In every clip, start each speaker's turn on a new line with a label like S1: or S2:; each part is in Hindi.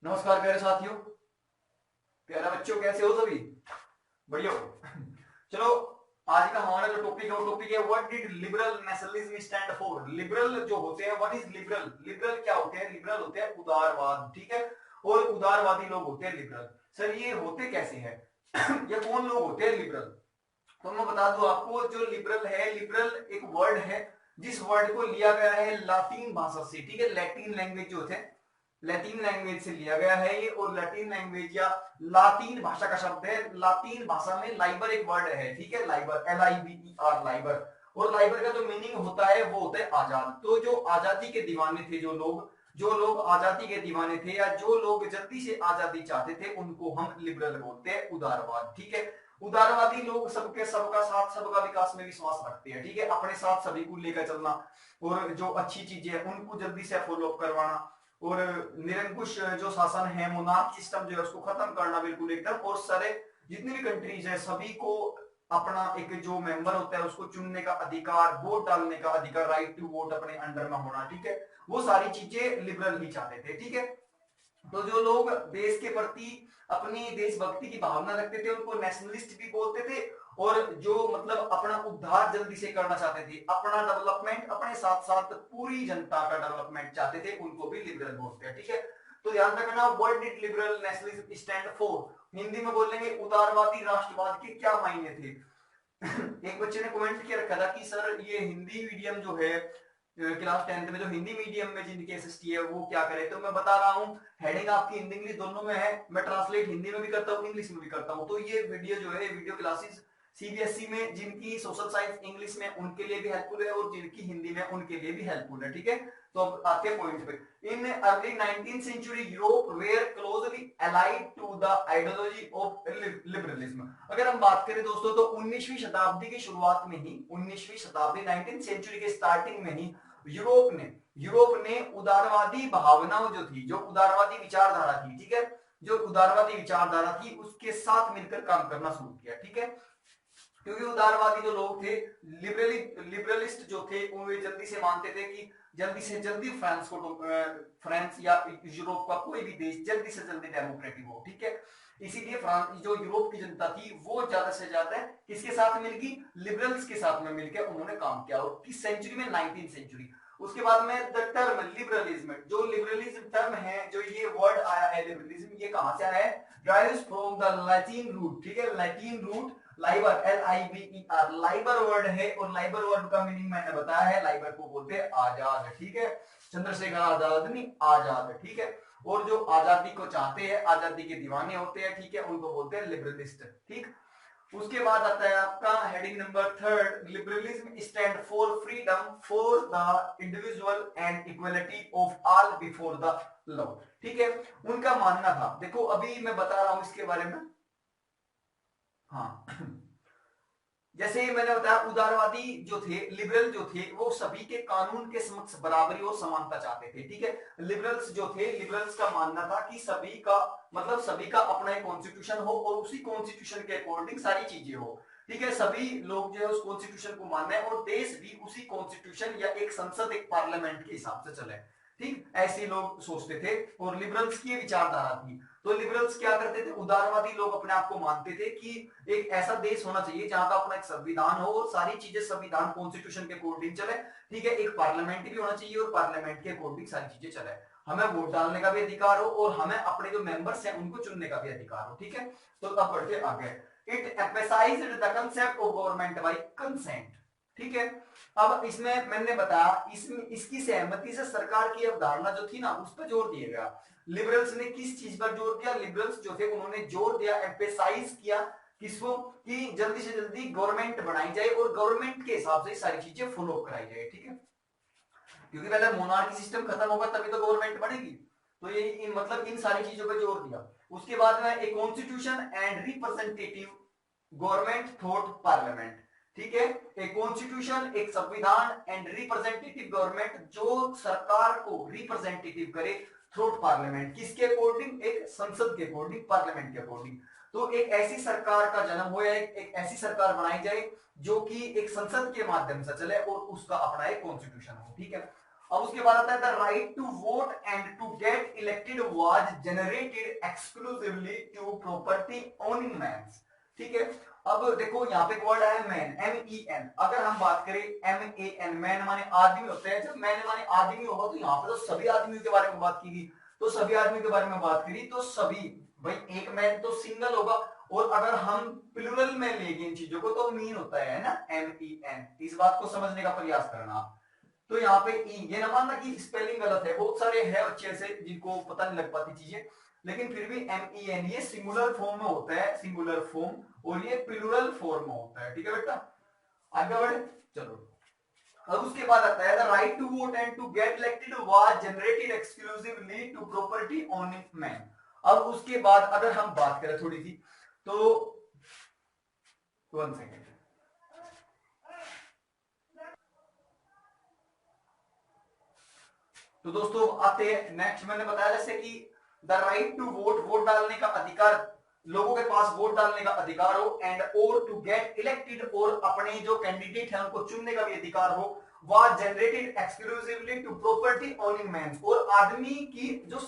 S1: नमस्कार प्यारे साथियों, प्यारे बच्चों, कैसे हो सभी? बढ़िया हो? चलो, आज का हमारा जो टॉपिक है वो टॉपिक है what did liberal nationalism stand for. Liberal जो होते हैं, व्हाट इज लिबरल? लिबरल क्या होते हैं? लिबरल होते हैं उदारवाद, ठीक है। और उदारवादी लोग होते हैं लिबरल। सर ये होते कैसे हैं? ये कौन लोग होते हैं लिबरल? तो मैं बता दूं आपको, जो लिबरल है, लिबरल एक वर्ड है जिस वर्ड को लिया गया है लातीन भाषा से, ठीक है। लैटिन लैंग्वेज जो होते हैं, लैटिन लैंग्वेज से लिया गया है ये। और लैटिन लैंग्वेज या लातीन भाषा का शब्द है। लातीन भाषा में लाइबर एक वर्ड है, ठीक है। Liber, LIBER, Liber. और लाइबर का जो मीनिंग होता है वो होता है आजाद। तो जो आजादी के दीवाने थे, जो लोग आजादी के दीवाने थे या जो लोग जल्दी से आजादी चाहते थे, उनको हम लिबरल बोलते हैं, उदारवाद, ठीक है। उदारवादी लोग सबके सबका साथ सबका विकास में विश्वास रखते हैं, ठीक है। अपने साथ सभी को लेकर चलना और जो अच्छी चीजें हैं उनको जल्दी से फॉलो अप करवाना और निरंकुश जो शासन है, मोनार्क सिस्टम जो है उसको खत्म करना बिल्कुल एकदम। और सारे जितनी भी कंट्रीज है सभी को अपना एक जो मेंबर होता है उसको चुनने का अधिकार, वोट डालने का अधिकार, राइट टू वोट अपने अंडर में होना, ठीक है। वो सारी चीजें लिबरल ही चाहते थे, ठीक है। तो जो लोग देश के प्रति अपनी देशभक्ति की भावना रखते थे उनको नेशनलिस्ट भी बोलते थे। और जो मतलब अपना उद्धार जल्दी से करना चाहते थे, अपना डेवलपमेंट, अपने साथ साथ पूरी जनता का डेवलपमेंट चाहते थे, उनको भी लिबरल बोलते हैं, ठीक है। तो ध्यान रखना, what did liberal nationalism stand for. Hindi में बोलेंगे उदारवादी राष्ट्रवाद के क्या मायने थे। एक बच्चे ने कमेंट किया रखा था कि सर ये हिंदी मीडियम जो है, क्लास 10th में जो हिंदी मीडियम में जिनकी एसएसटी है वो क्या करे। तो मैं बता रहा हूँ, हेडिंग आपकी हिंदी इंग्लिश दोनों में है। मैं ट्रांसलेट हिंदी में भी करता हूँ, इंग्लिश में भी करता हूँ। तो ये वीडियो जो है, वीडियो क्लासेस सीबीएसई में जिनकी सोशल साइंस इंग्लिश में उनके लिए भी हेल्पफुल है और जिनकी हिंदी में उनके लिए भी हेल्पफुल है, ठीक है। तो अब आते हैं पॉइंट पे। In early 19th century Europe were closely allied to the ideology of liberalism. अगर हम बात करें दोस्तों, तो 19वीं शताब्दी की शुरुआत में ही, 19वीं शताब्दी 19th सेंचुरी के स्टार्टिंग में ही यूरोप ने उदारवादी भावनाओं जो थी, जो उदारवादी विचारधारा थी, ठीक है, जो उदारवादी विचारधारा थी उसके साथ मिलकर काम करना शुरू किया, ठीक है। क्योंकि उदारवादी जो लोग थे, लिबरलिस्ट जो थे, वो जल्दी से मानते थे कि जल्दी से जल्दी फ्रांस या यूरोप का कोई भी देश जल्दी से जल्दी डेमोक्रेटिक हो, ठीक है। इसीलिए फ्रांस, जो यूरोप की जनता थी, वो ज्यादा से ज्यादा किसके साथ मिलगी? लिबरल्स के साथ में मिलकर उन्होंने काम किया। और किस सेंचुरी में? 19th century. उसके बाद में द टर्म लिबरलिज्म, जो लिबरलिज्म टर्म है, जो ये वर्ड आया है लिबरलिज्म, ये कहां से आया है? Derives from the Latin root, ठीक है। Latin root liber, LIBER, liber word है। और लाइबर वर्ड का मीनिंग मैंने बताया है, लाइबर को बोलते हैं आजाद, ठीक है। चंद्रशेखर आजाद नहीं, आजाद, ठीक है। और जो आजादी को चाहते हैं, आजादी के दीवाने होते हैं, ठीक है, उनको बोलते हैं लिबरलिस्ट, ठीक। उसके बाद आता है आपका heading number 3, liberalism stand for freedom for the individual and equality of all before the law, ठीक है। उनका मानना था, देखो अभी मैं बता रहा हूं इसके बारे में। हाँ, जैसे मैंने बताया, उदारवादी जो थे, लिबरल जो थे, वो सभी के कानून के समक्ष बराबरी और समानता चाहते थे, ठीक है। लिबरल्स जो थे, लिबरल्स का मानना था कि सभी का मतलब सभी का अपना एक कॉन्स्टिट्यूशन हो और उसी कॉन्स्टिट्यूशन के अकॉर्डिंग सारी चीजें हो, ठीक है। सभी लोग जो है उस कॉन्स्टिट्यूशन को मानना है और देश भी उसी कॉन्स्टिट्यूशन या एक संसद, एक पार्लियामेंट के हिसाब से चले, ठीक। ऐसे लोग सोचते थे और लिबरल्स की विचारधारा थी। तो लिबरल्स क्या करते थे? उदारवादी लोग अपने आप को मानते थे कि एक ऐसा देश होना चाहिए जहां का अपना एक संविधान हो और सारी चीजें संविधान कॉन्स्टिट्यूशन के अकॉर्डिंग चले, ठीक है। एक पार्लियामेंट भी होना चाहिए और पार्लियामेंट के अकॉर्डिंग सारी चीजें चले। हमें वोट डालने का भी अधिकार हो और हमें अपने जो मेंबर्स हैं उनको चुनने का भी अधिकार हो, ठीक है। तो अब बढ़ते आगे। It emphasised the concept of government by consent, ठीक है। अब इसमें मैंने बताया, इसमें इसकी सहमति से सरकार की अवधारणा जो थी ना, उस पर जोर दिया गया। लिबरल्स ने किस चीज पर जोर दिया? लिबरल्स जो थे उन्होंने जोर दिया, एम्फेसाइज किया किसको? कि जल्दी से जल्दी गवर्नमेंट बनाई जाए और गवर्नमेंट के हिसाब से सारी चीजें फॉलो कराई जाए, ठीक है। क्योंकि पहले मोनार्की सिस्टम खत्म होगा तभी तो गवर्नमेंट बनेगी। तो ये मतलब इन सारी चीजों पर जोर दिया। उसके बाद में एक constitution and representative government thought parliament, ठीक है। एक कॉन्स्टिट्यूशन, एक संविधान एंड रिप्रेजेंटेटिव गवर्नमेंट जो सरकार को रिप्रेजेंटेटिव करे थ्रोट पार्लियामेंट, किसके अकॉर्डिंग? एक संसद के अकॉर्डिंग, पार्लियामेंट के अकॉर्डिंग। तो एक ऐसी सरकार का जन्म हो या एक ऐसी सरकार बनाई जाए जो कि एक संसद के माध्यम से चले और उसका अपना एक कॉन्स्टिट्यूशन हो, ठीक है। अब उसके बाद आता है the right to vote and to get elected was generated exclusively to property owning man. ठीक है, अब देखो यहाँ पे वर्ड है मैन, MEN। अगर हम बात करें MAN, मैन माने आदमी होते हैं, जब मैन माने आदमी होगा तो यहाँ पे तो सभी आदमियों के बारे में बात की गई, तो सभी आदमियों के बारे में बात करी तो सभी, भाई एक मैन तो सिंगल होगा, और अगर हम प्लूरल में लेंगे इन चीजों को तो मीन होता है ना MEN। इस बात को समझने का प्रयास करना आप। तो यहाँ पे ये ना मानना कि स्पेलिंग गलत है, बहुत सारे है बच्चे ऐसे जिनको पता नहीं लग पाती चीजें, लेकिन फिर भी MEN ये सिंगुलर फॉर्म में होता है, सिंगुलर फॉर्म, और ये प्लूरल फॉर्म में होता है। ठीक है बेटा, आगे बढ़े चलो। अब उसके बाद आता है the right to vote and to get elected was generated exclusively to property owning man. अब उसके बाद अगर हम बात करें थोड़ी सी, तो 1 सेकेंड, तो दोस्तों आते हैं नेक्स्ट। मैंने बताया जैसे कि the right to vote, vote डालने का अधिकार, लोगों के पास वोट डालने का अधिकार हो, एंड और टू गेट इलेक्टेड, और अपने जो कैंडिडेट है उनको चुनने का भी अधिकार हो, was generated exclusively to property owning man, और आदमी की जो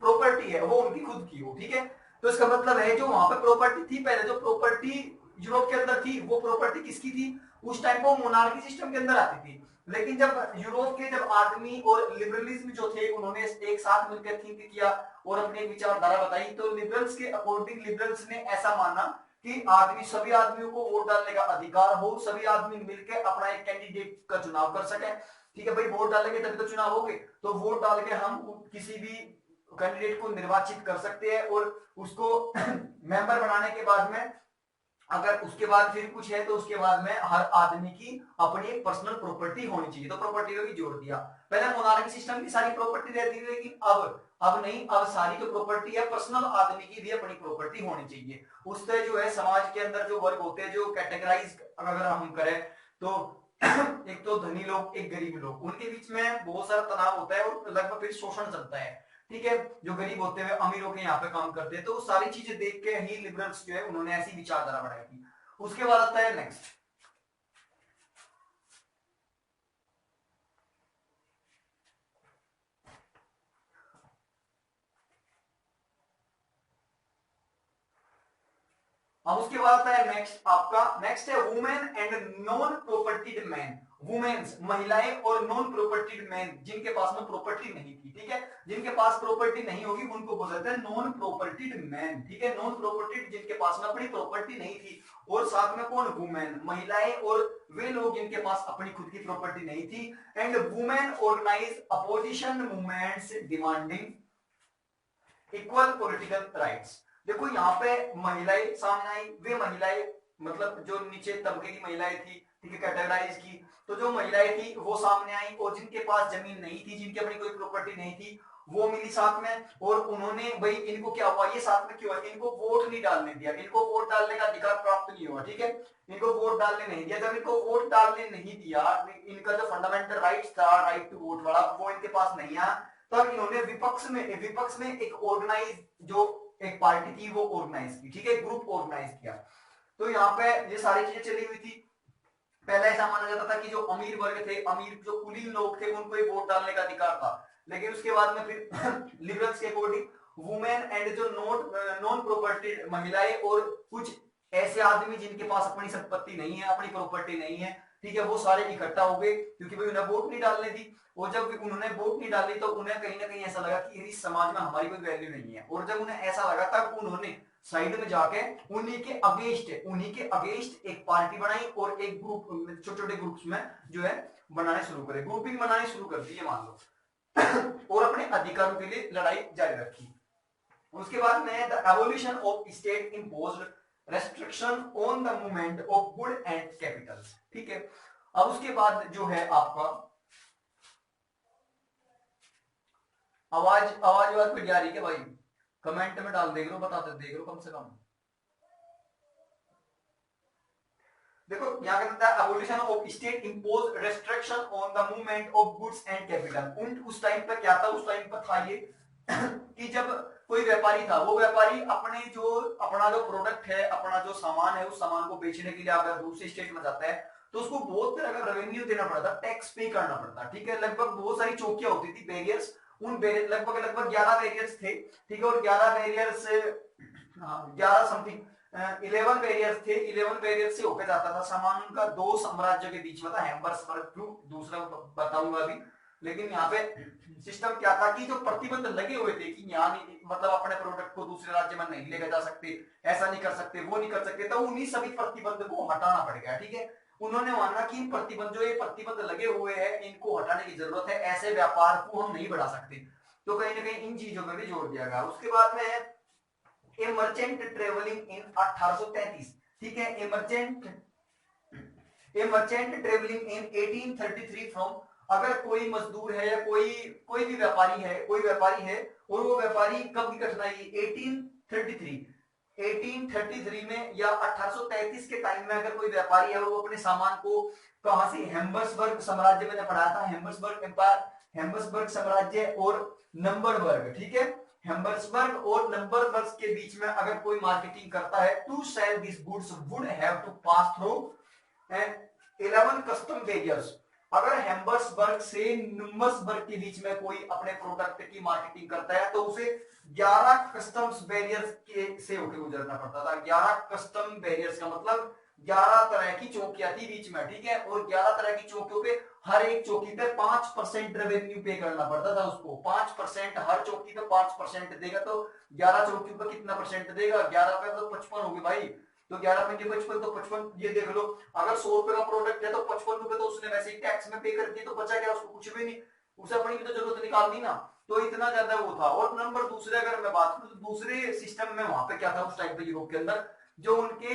S1: प्रॉपर्टी है वो उनकी खुद की हो। ठीक है, तो इसका मतलब है जो वहां पे प्रॉपर्टी थी, पहले जो प्रॉपर्टी यूरोप के अंदर थी वो प्रॉपर्टी किसकी थी, उस टाइम को मोनार्की सिस्टम के अंदर आती थी, लेकिन जब यूरोप के जब आदमी और लिबरलिज्म जो थे उन्होंने एक साथ मिलकर थिंक किया और अपनी विचारधारा बताई, तो लिबरल्स के अकॉर्डिंग लिबरल्स ने ऐसा माना कि आदमी, सभी आदमियों को वोट डालने का अधिकार हो, सभी आदमी मिलकर अपना एक कैंडिडेट का चुनाव कर सके। ठीक है भाई, वोट डालेंगे तभी तो चुनाव होंगे, तो वोट डाल के हम किसी भी कैंडिडेट को निर्वाचित कर सकते हैं, और उसको मेंबर बनाने के बाद में अगर उसके बाद फिर कुछ है तो उसके बाद में हर आदमी की अपनी एक पर्सनल प्रॉपर्टी होनी चाहिए, तो प्रॉपर्टी को भी जोड़ दिया। पहले मोनार्की सिस्टम की सारी प्रॉपर्टी रहती थी, लेकिन अब नहीं, अब सारी जो प्रॉपर्टी है पर्सनल आदमी की भी अपनी प्रॉपर्टी होनी चाहिए। उससे जो है समाज के अंदर जो वर्ग होते हैं, जो कैटेगराइज अगर हम करें तो एक तो धनी लोग, एक गरीब लोग, उनके बीच में बहुत सारा तनाव होता है और लगभग फिर शोषण चलता है। ठीक है, जो गरीब होते हुए अमीरों के यहाँ पे काम करते हैं, तो सारी चीजें देख के ही लिबरल्स जो है उन्होंने ऐसी विचारधारा बढ़ाई थी। उसके बाद आता है नेक्स्ट, अब उसके बाद आता है नेक्स्ट, आपका नेक्स्ट है women and non propertied man. Womens, महिलाएं, और नॉन प्रॉपर्टीड मैन, जिनके पास में प्रॉपर्टी नहीं थी। ठीक है, जिनके पास प्रॉपर्टी नहीं होगी उनको बोलते हैं नॉन प्रॉपर्टीड मैन। ठीक है, नॉन प्रॉपर्टीड, जिनके पास में अपनी प्रॉपर्टी नहीं थी, और साथ में कौन, वुमेन, महिलाएं, और वे लोग जिनके पास अपनी खुद की प्रॉपर्टी नहीं थी। And women organise opposition movements demanding equal political rights. देखो यहाँ पे महिलाएं सामने आई, वे महिलाएं मतलब जो नीचे तबके की महिलाएं थी, ठीक है, कैटेगराइज की, तो जो महिलाएं थी वो सामने आई, और जिनके पास जमीन नहीं थी, जिनकी अपनी कोई प्रॉपर्टी नहीं थी, वो मिली साथ में, और उन्होंने भाई इनको क्या हुआ, ये साथ में क्यों है, इनको वोट नहीं डालने दिया, इनको वोट डालने का अधिकार प्राप्त नहीं हुआ। ठीक है, इनको वोट डालने नहीं दिया, जब इनको वोट डालने नहीं दिया, इनका जो फंडामेंटल राइट्स था, राइट टू वोट वाला, वो इनके पास नहीं आया, तब इन्होंने विपक्ष में एक ऑर्गेनाइज जो एक पार्टी थी वो ऑर्गेनाइज की। ठीक है, ग्रुप ऑर्गेनाइज किया। तो यहाँ पे ये सारी चीजें चली हुई थी। पहले ऐसा माना जाता था कि जो अमीर वर्ग थे, अमीर जो कुलीन लोग थे, उनको ही वोट डालने का अधिकार था, लेकिन उसके बाद में फिर लिबरल्स के अकॉर्डिंग वुमेन एंड जो नॉन प्रॉपर्टी महिलाएं, और कुछ ऐसे आदमी जिनके पास अपनी संपत्ति नहीं है, अपनी प्रॉपर्टी नहीं है, ठीक है, वो सारे इकट्ठा हो गए, क्योंकि भाई उन्हें वोट नहीं डालने दी, और जब उन्होंने वोट नहीं डाली तो उन्हें कहीं ना कहीं ऐसा लगा कि इस समाज में हमारी कोई वैल्यू नहीं है, और जब उन्हें ऐसा लगा तब उन्होंने साइड में जाके उन्हीं के अगेंस्ट एक पार्टी बनाई, और एक ग्रुप, छोटे छोटे ग्रुप्स में जो है बनाने शुरू करे, ग्रुपिंग बनानी शुरू कर दी, मान लो और अपने अधिकारों के लिए लड़ाई जारी रखी। उसके बाद में the evolution of state imposed restriction on the movement of good and Capitals. ठीक है, अब उसके बाद जो है आपका आवाज फिर जा रही है भाई, कमेंट में डाल देख लो, बताते देख लो कम से कम। देखो यहाँ कहता है evolution of state impose restriction on the movement of goods and capital. उस टाइम पर क्या था, उस टाइम पर था ये कि जब कोई व्यापारी था, वो व्यापारी अपना जो प्रोडक्ट है, अपना जो सामान है, उस सामान को बेचने के लिए अगर दूसरे स्टेट में जाता है तो उसको बहुत तरह का रेवेन्यू देना पड़ता, टैक्स पे करना पड़ता, ठीक है। लगभग बहुत सारी चौकियां होती थी, बैरियर्स, उन बैरियर लगभग लगभग 11 बैरियर्स थे, ठीक है। और 11 बैरियर्स, 11 समथिंग 11 बैरियर्स थे, 11 बैरियर से होकर जाता था सामान उनका दो साम्राज्यों के बीच में था, हैम्बर्सबर्ग थ्रू, दूसरा बताऊंगा अभी। लेकिन यहाँ पे सिस्टम क्या था कि जो प्रतिबंध लगे हुए थे कि यहाँ मतलब अपने प्रोडक्ट को दूसरे राज्य में नहीं लेकर जा सकते, ऐसा नहीं कर सकते, वो नहीं कर सकते, तो उन्हीं सभी प्रतिबंध को हटाना पड़ गया, ठीक है। उन्होंने माना कि प्रतिबंध, जो ये प्रतिबंध लगे हुए हैं, इनको हटाने की जरूरत है, ऐसे व्यापार को हम नहीं बढ़ा सकते, तो कहीं ना कहीं इन चीजों में भी जोड़ दिया गया। उसके बाद में ए मर्चेंट ट्रेवलिंग इन 1833, ठीक है। ए मर्चेंट ट्रेवलिंग इन 1833 फ्रॉम, अगर कोई मजदूर है या कोई भी व्यापारी है, कोई व्यापारी है, और वो व्यापारी कब की घटना है, 1833 में या 1833 के टाइम में अगर कोई व्यापारी है और वो अपने सामान को कहां से, हैम्बर्सबर्ग साम्राज्य, मैंने पढ़ा था हैम्बर्सबर्ग एम्पायर, हैम्बर्सबर्ग साम्राज्य और नंबरबर्ग, ठीक है, हैम्बर्सबर्ग और नंबरबर्ग के बीच में अगर कोई मार्केटिंग करता है, to sell this goods would have to pass through 11 custom barriers. अगर हैम्बर्सबर्ग से नुम्बर्सबर्ग के बीच में कोई अपने प्रोडक्ट की मार्केटिंग करता है तो उसे 11 कस्टम्स बैरियर्स के से होकर गुजरना पड़ता था। 11 कस्टम बैरियर्स का मतलब 11 तरह की चौकियां थी बीच में, ठीक है। और 11 तरह की चौकियों पे हर एक चौकी पे 5% रेवेन्यू पे करना पड़ता था उसको, 5%, हर चौकी पे 5% देगा, तो 11 चौकियों पे कितना परसेंट देगा, 11 पे तो 55 होगी भाई, तो 11 पंजे 55, तो 55 ये देख लो, अगर 100 रुपए का प्रोडक्ट है तो 55 रुपए तो उसने वैसे ही टैक्स में पे कर दिए, तो बचा क्या, उसको कुछ भी नहीं, उसे अपनी भी तो जरूरत निकालनी ना, तो इतना ज्यादा वो था। और नंबर दूसरे अगर मैं बात करूं तो दूसरे सिस्टम में वहां पे क्या था उस टाइम पे यूरोप के अंदर, जो उनके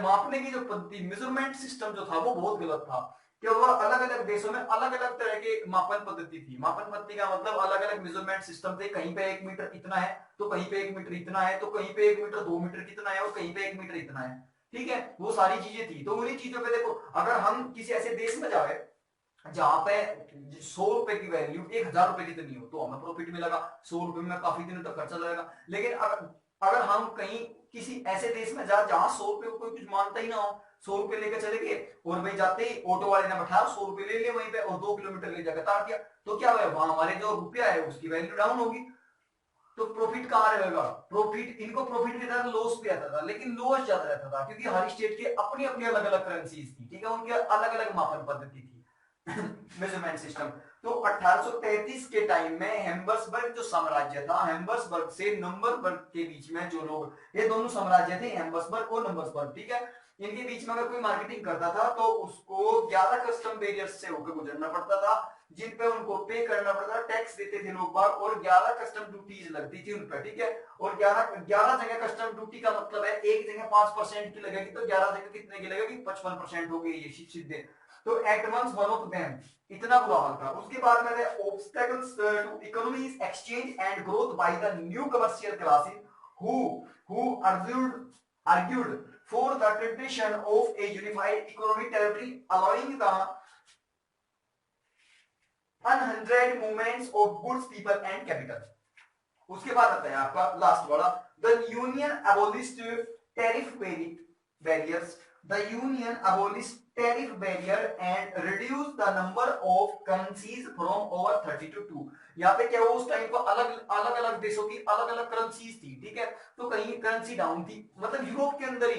S1: मापने की जो पद्धति, मेजरमेंट सिस्टम जो था वो बहुत गलत था, कि वो अलग अलग देशों में अलग अलग तरह के मापन पद्धति थी। मापन पद्धति का मतलब अलग अलग मेजरमेंट सिस्टम थे, कहीं पे 1 मीटर इतना है, तो कहीं पे 1 मीटर इतना है, तो कहीं पे 1 मीटर 2 मीटर कितना है, और कहीं पे 1 मीटर इतना है, ठीक है। वो सारी चीजें थी, तो उन्हीं चीजों पे देखो, अगर हम किसी ऐसे देश में जाए जहां पे 100 रुपए की वैल्यू 1000 रुपए की नहीं हो, तो हमें प्रॉफिट मिलेगा, 100 रुपए में काफी दिनों तक खर्चा लगेगा। लेकिन अगर हम कहीं किसी ऐसे देश में जा जहां 100 रुपए को कोई कुछ मानता ही ना हो, 100 रुपए लेकर चले गए और भाई जाते ही ऑटो वाले ने बैठाया, 100 रुपए ले लिए वहीं पे और 2 किलोमीटर ले जाकर तार दिया, तो क्या हुआ, वहां हमारे जो रुपया है उसकी वैल्यू डाउन होगी, तो प्रॉफिट कहां रहेगा, प्रॉफिट, इनको प्रॉफिट की तरह लॉस भी आता था, लेकिन लॉस ज्यादा रहता था क्योंकि हर स्टेट के अपनी अपनी अलग अलग करेंसीज थी, ठीक है, उनके अलग अलग मापन पद्धति थी मेजरमेंट सिस्टम। तो 1833 के टाइम में हैम्बर्सबर्ग जो साम्राज्य था, हैम्बर्सबर्ग से नंबरबर्ग के बीच में जो लोग, ये दोनों साम्राज्य थे हैम्बर्सबर्ग और नंबर्सबर्ग, ठीक है, इनके बीच में अगर कोई मार्केटिंग करता था तो उसको 11 कस्टम बैरियर्स से होकर गुजरना पड़ता था, जिन पे उनको पे करना पड़ता था, टैक्स देते थे लोग बाग, और 11 कस्टम ड्यूटीज लगती थी उन पर, ठीक है। और 11 जगह कस्टम ड्यूटी का मतलब है एक जगह 5% की लगेगी, तो 11 जगह कितने की लगेगी, 55% हो गई, ये सीधे। तो at once one of them, इतना बुरा हाल था। उसके बाद मैंने obstacles to economies exchange and growth by the new commercial classes who argued for the tradition of a unified economic territory allowing the unhindered movements of goods, people and capital। उसके बाद आता है आपका लास्ट वाला, the union abolished tariff barriers, the union abolished tariff barrier and reduced the number of currencies from over 30 to 2। यहाँ पे क्या हुआ, उस टाइम पर अलग अलग देशों की अलग अलग करेंसीज थी, ठीक है, तो कहीं करेंसी डाउन थी, मतलब यूरोप के अंदर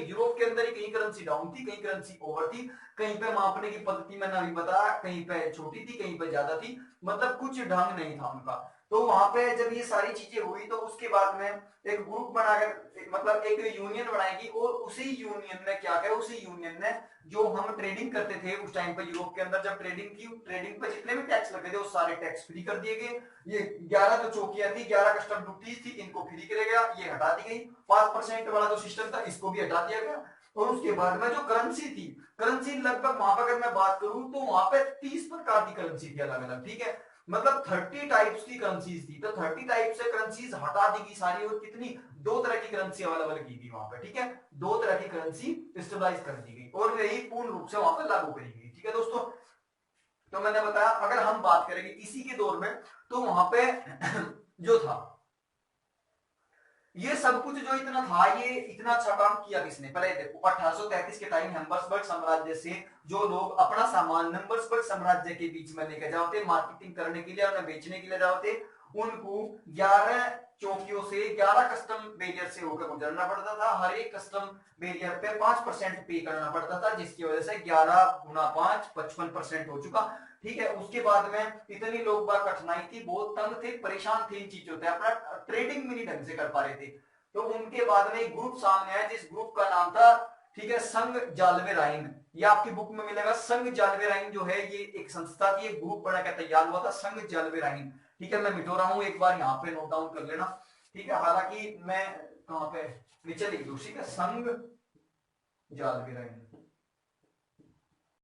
S1: ही कहीं करेंसी डाउन थी, कहीं करेंसी ओवर थी, कहीं पे मापने की पद्धति मैंने अभी बताया, कहीं पे छोटी थी, कहीं पे ज्यादा थी, मतलब कुछ ढंग नहीं था उनका। तो वहां पे जब ये सारी चीजें हुई तो उसके बाद में एक ग्रुप बनाकर, मतलब एक यूनियन बनाएगी, और उसी यूनियन ने क्या किया, उसी यूनियन ने जो हम ट्रेडिंग करते थे उस टाइम पे यूरोप के अंदर, जब ट्रेडिंग की, ट्रेडिंग पे जितने भी टैक्स लगे थे वो सारे टैक्स फ्री कर दिए गए। ये 11 जो चौकियां थी, 11 कस्टम ड्यूटीज थी, इनको फ्री किया गया, ये हटा दी गई। 5% वाला जो सिस्टम था इसको भी हटा दिया गया। और उसके बाद में जो करेंसी थी, करेंसी लगभग वहां पर अगर मैं बात करूं तो वहां पे 30 प्रकार की करेंसी थी अलग अलग, ठीक है, मतलब 30 टाइप्स की करेंसीज थी, तो 30 टाइप से करेंसीज हटा दी गई सारी, और कितनी, 2 तरह की करेंसी अवेलेबल की थी वहां पे, ठीक है, 2 तरह की करेंसी स्टेबलाइज कर दी गई और यही पूर्ण रूप से वहां पे लागू करी गई, ठीक है दोस्तों। तो मैंने बताया अगर हम बात करेंगे इसी के दौर में, तो वहां पे जो था ये सब कुछ जो इतना था, ये इतना अच्छा काम किया किसने? पहले देखो 1833 के टाइम हैम्बर्सबर्ग साम्राज्य से जो लोग अपना सामान नंबर्सबर्ग साम्राज्य के बीच में लेकर जाते, मार्केटिंग करने के लिए, उन्हें बेचने के लिए जाते, उनको 11 चौकियों से 11 कस्टम बैरियर से होकर गुजरना पड़ता था। हर एक कस्टम बैरियर पे 5% पे करना पड़ता था, जिसकी वजह से 11 गुना 5 55% हो चुका। ठीक है, उसके बाद में इतनी लोग बात कठिनाई थी, बहुत तंग थे, परेशान थे इन चीजों से, अपना ट्रेडिंग भी नहीं ढंग से कर पा रहे थे। तो उनके बाद में एक ग्रुप सामने आया, जिस ग्रुप का नाम था, ठीक है, संघ जालवे राइन। ये आपकी बुक में मिलेगा। संघ जालवे राइन जो है, ये एक संस्था थी, एक ग्रुप बना के तैयार हुआ था, संघ जालवे राइन। ठीक है, मैं मिटो रहा हूं, एक बार यहाँ पे नोट डाउन कर लेना। ठीक है, हालांकि मैं कहां पे नीचे लिख दूं, ठीक है, संघ जालवे राइन।